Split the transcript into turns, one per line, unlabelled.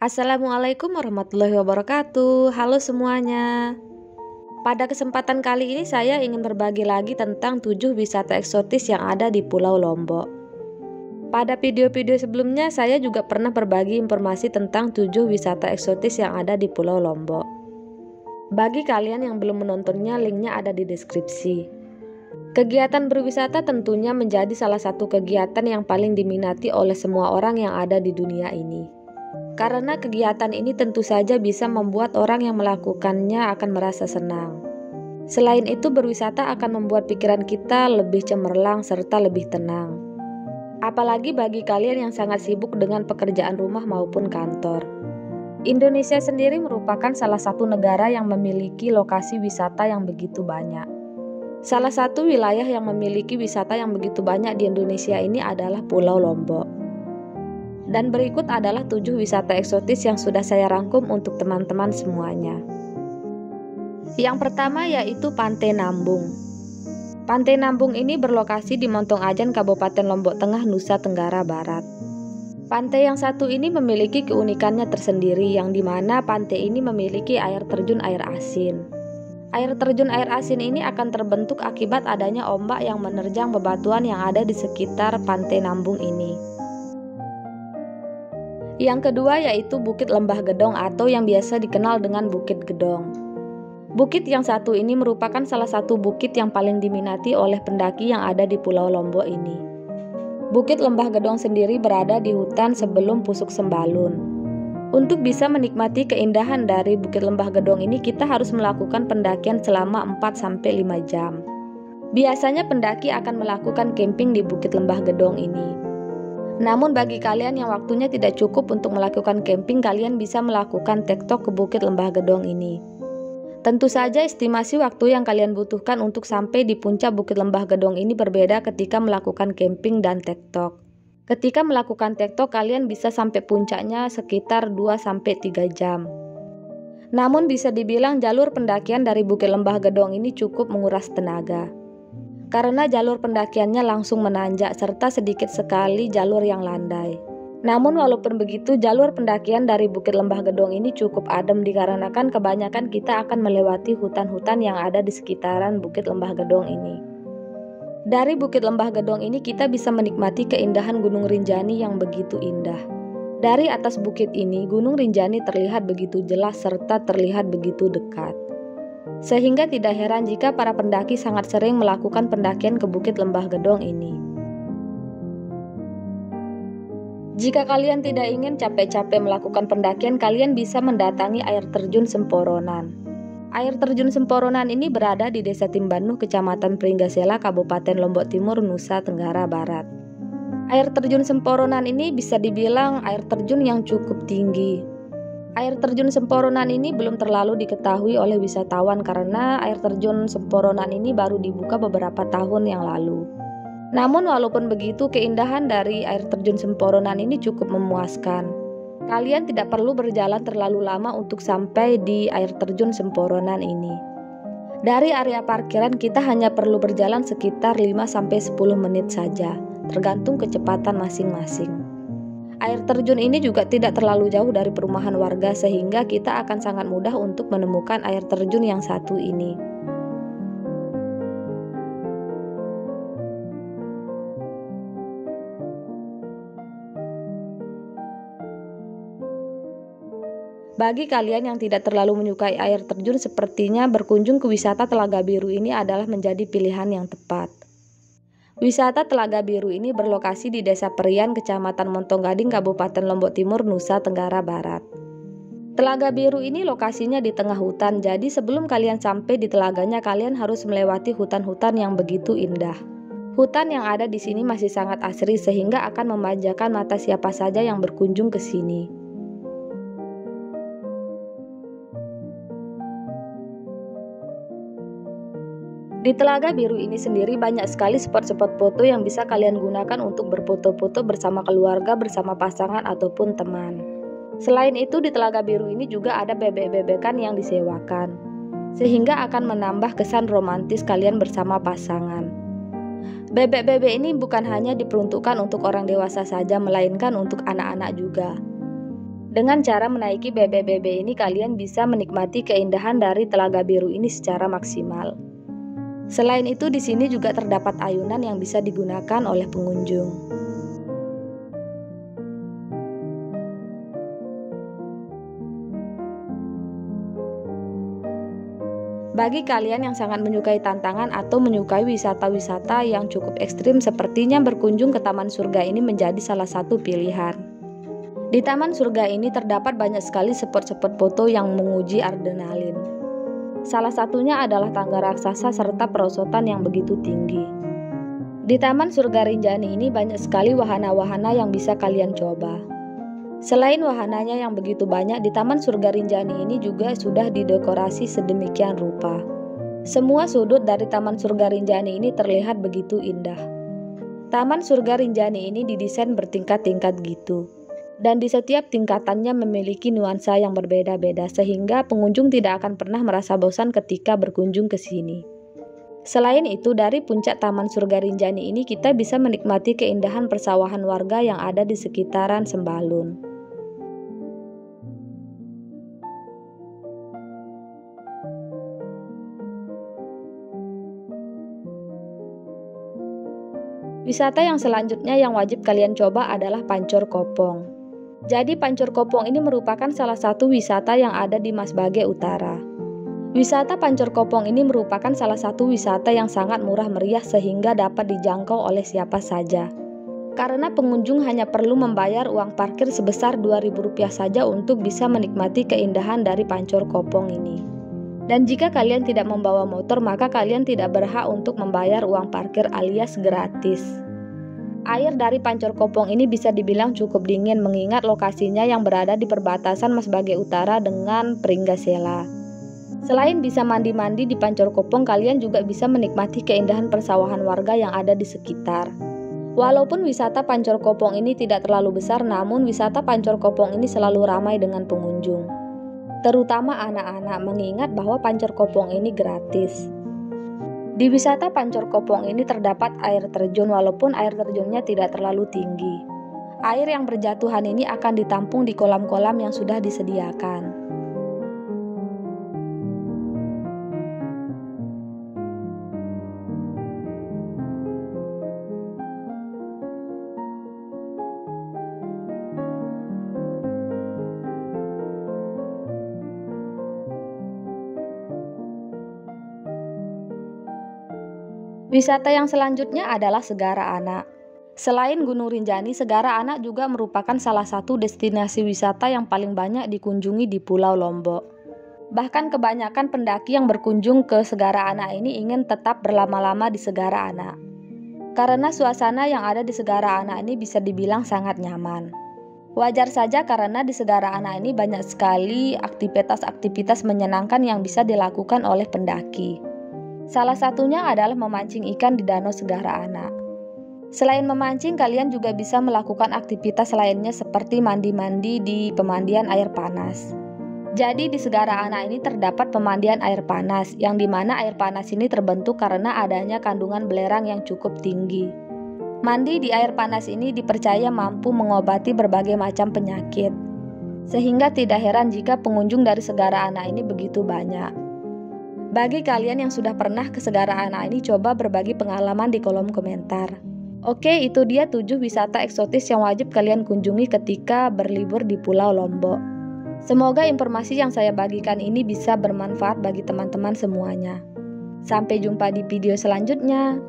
Assalamualaikum warahmatullahi wabarakatuh. Halo semuanya. Pada kesempatan kali ini saya ingin berbagi lagi tentang 7 wisata eksotis yang ada di Pulau Lombok. Pada video-video sebelumnya saya juga pernah berbagi informasi tentang 7 wisata eksotis yang ada di Pulau Lombok. Bagi kalian yang belum menontonnya, linknya ada di deskripsi. Kegiatan berwisata tentunya menjadi salah satu kegiatan yang paling diminati oleh semua orang yang ada di dunia ini. Karena kegiatan ini tentu saja bisa membuat orang yang melakukannya akan merasa senang. Selain itu, berwisata akan membuat pikiran kita lebih cemerlang serta lebih tenang. Apalagi bagi kalian yang sangat sibuk dengan pekerjaan rumah maupun kantor. Indonesia sendiri merupakan salah satu negara yang memiliki lokasi wisata yang begitu banyak. Salah satu wilayah yang memiliki wisata yang begitu banyak di Indonesia ini adalah Pulau Lombok. Dan berikut adalah 7 wisata eksotis yang sudah saya rangkum untuk teman-teman semuanya. Yang pertama yaitu Pantai Nambung. Pantai Nambung ini berlokasi di Montong Ajan, Kabupaten Lombok Tengah, Nusa Tenggara Barat. Pantai yang satu ini memiliki keunikannya tersendiri, yang dimana pantai ini memiliki air terjun air asin. Air terjun air asin ini akan terbentuk akibat adanya ombak yang menerjang bebatuan yang ada di sekitar Pantai Nambung ini. Yang kedua yaitu Bukit Lembah Gedong atau yang biasa dikenal dengan Bukit Gedong. Bukit yang satu ini merupakan salah satu bukit yang paling diminati oleh pendaki yang ada di Pulau Lombok ini. Bukit Lembah Gedong sendiri berada di hutan sebelum Pusuk Sembalun. Untuk bisa menikmati keindahan dari Bukit Lembah Gedong ini, kita harus melakukan pendakian selama 4-5 jam. Biasanya pendaki akan melakukan camping di Bukit Lembah Gedong ini. Namun bagi kalian yang waktunya tidak cukup untuk melakukan camping, kalian bisa melakukan tektok ke Bukit Lembah Gedong ini. Tentu saja estimasi waktu yang kalian butuhkan untuk sampai di puncak Bukit Lembah Gedong ini berbeda ketika melakukan camping dan tektok. Ketika melakukan tektok, kalian bisa sampai puncaknya sekitar 2-3 jam. Namun bisa dibilang jalur pendakian dari Bukit Lembah Gedong ini cukup menguras tenaga. Karena jalur pendakiannya langsung menanjak serta sedikit sekali jalur yang landai. Namun walaupun begitu, jalur pendakian dari Bukit Lembah Gedong ini cukup adem dikarenakan kebanyakan kita akan melewati hutan-hutan yang ada di sekitaran Bukit Lembah Gedong ini. Dari Bukit Lembah Gedong ini kita bisa menikmati keindahan Gunung Rinjani yang begitu indah. Dari atas bukit ini, Gunung Rinjani terlihat begitu jelas serta terlihat begitu dekat. Sehingga tidak heran jika para pendaki sangat sering melakukan pendakian ke Bukit Lembah Gedong ini. Jika kalian tidak ingin capek-capek melakukan pendakian, kalian bisa mendatangi air terjun Semporonan. Air terjun Semporonan ini berada di Desa Timbanuh, Kecamatan Pringgasela, Kabupaten Lombok Timur, Nusa Tenggara Barat. Air terjun Semporonan ini bisa dibilang air terjun yang cukup tinggi. Air terjun Semporonan ini belum terlalu diketahui oleh wisatawan karena air terjun Semporonan ini baru dibuka beberapa tahun yang lalu. Namun walaupun begitu, keindahan dari air terjun Semporonan ini cukup memuaskan. Kalian tidak perlu berjalan terlalu lama untuk sampai di air terjun Semporonan ini. Dari area parkiran kita hanya perlu berjalan sekitar 5-10 menit saja, tergantung kecepatan masing-masing. Air terjun ini juga tidak terlalu jauh dari perumahan warga sehingga kita akan sangat mudah untuk menemukan air terjun yang satu ini. Bagi kalian yang tidak terlalu menyukai air terjun, sepertinya berkunjung ke wisata Telaga Biru ini adalah menjadi pilihan yang tepat. Wisata Telaga Biru ini berlokasi di Desa Perian, Kecamatan Montong Gading, Kabupaten Lombok Timur, Nusa Tenggara Barat. Telaga Biru ini lokasinya di tengah hutan, jadi sebelum kalian sampai di telaganya, kalian harus melewati hutan-hutan yang begitu indah. Hutan yang ada di sini masih sangat asri sehingga akan memanjakan mata siapa saja yang berkunjung ke sini. Di Telaga Biru ini sendiri banyak sekali spot-spot foto yang bisa kalian gunakan untuk berfoto-foto bersama keluarga, bersama pasangan ataupun teman. Selain itu di Telaga Biru ini juga ada bebek-bebekan yang disewakan, sehingga akan menambah kesan romantis kalian bersama pasangan. Bebek-bebek ini bukan hanya diperuntukkan untuk orang dewasa saja, melainkan untuk anak-anak juga. Dengan cara menaiki BBBB ini kalian bisa menikmati keindahan dari Telaga Biru ini secara maksimal. Selain itu di sini juga terdapat ayunan yang bisa digunakan oleh pengunjung. Bagi kalian yang sangat menyukai tantangan atau menyukai wisata-wisata yang cukup ekstrim, sepertinya berkunjung ke Taman Surga ini menjadi salah satu pilihan. Di Taman Surga ini terdapat banyak sekali spot-spot foto yang menguji adrenalin. Salah satunya adalah tangga raksasa serta perosotan yang begitu tinggi. Di Taman Surga Rinjani ini banyak sekali wahana-wahana yang bisa kalian coba. Selain wahananya yang begitu banyak, di Taman Surga Rinjani ini juga sudah didekorasi sedemikian rupa. Semua sudut dari Taman Surga Rinjani ini terlihat begitu indah. Taman Surga Rinjani ini didesain bertingkat-tingkat gitu. Dan di setiap tingkatannya memiliki nuansa yang berbeda-beda sehingga pengunjung tidak akan pernah merasa bosan ketika berkunjung ke sini. Selain itu, dari puncak Taman Surga Rinjani ini kita bisa menikmati keindahan persawahan warga yang ada di sekitaran Sembalun. Wisata yang selanjutnya yang wajib kalian coba adalah Pancor Kopong. Jadi Pancor Kopong ini merupakan salah satu wisata yang ada di Masbage Utara. Wisata Pancor Kopong ini merupakan salah satu wisata yang sangat murah meriah sehingga dapat dijangkau oleh siapa saja. Karena pengunjung hanya perlu membayar uang parkir sebesar Rp2.000 saja untuk bisa menikmati keindahan dari Pancor Kopong ini. Dan jika kalian tidak membawa motor, maka kalian tidak berhak untuk membayar uang parkir alias gratis. Air dari Pancor Kopong ini bisa dibilang cukup dingin mengingat lokasinya yang berada di perbatasan Masbage Utara dengan Pringgasela. Selain bisa mandi-mandi di Pancor Kopong, kalian juga bisa menikmati keindahan persawahan warga yang ada di sekitar. Walaupun wisata Pancor Kopong ini tidak terlalu besar, namun wisata Pancor Kopong ini selalu ramai dengan pengunjung. Terutama anak-anak, mengingat bahwa Pancor Kopong ini gratis. Di wisata Pancor Kopong ini terdapat air terjun walaupun air terjunnya tidak terlalu tinggi. Air yang berjatuhan ini akan ditampung di kolam-kolam yang sudah disediakan. Wisata yang selanjutnya adalah Segara Anak. Selain Gunung Rinjani, Segara Anak juga merupakan salah satu destinasi wisata yang paling banyak dikunjungi di Pulau Lombok. Bahkan kebanyakan pendaki yang berkunjung ke Segara Anak ini ingin tetap berlama-lama di Segara Anak. Karena suasana yang ada di Segara Anak ini bisa dibilang sangat nyaman. Wajar saja karena di Segara Anak ini banyak sekali aktivitas-aktivitas menyenangkan yang bisa dilakukan oleh pendaki. Salah satunya adalah memancing ikan di Danau Segara Anak. Selain memancing, kalian juga bisa melakukan aktivitas lainnya seperti mandi-mandi di pemandian air panas. Jadi di Segara Anak ini terdapat pemandian air panas, yang dimana air panas ini terbentuk karena adanya kandungan belerang yang cukup tinggi. Mandi di air panas ini dipercaya mampu mengobati berbagai macam penyakit. Sehingga tidak heran jika pengunjung dari Segara Anak ini begitu banyak. Bagi kalian yang sudah pernah ke Segara Anak ini, coba berbagi pengalaman di kolom komentar. Oke, itu dia 7 wisata eksotis yang wajib kalian kunjungi ketika berlibur di Pulau Lombok. Semoga informasi yang saya bagikan ini bisa bermanfaat bagi teman-teman semuanya. Sampai jumpa di video selanjutnya.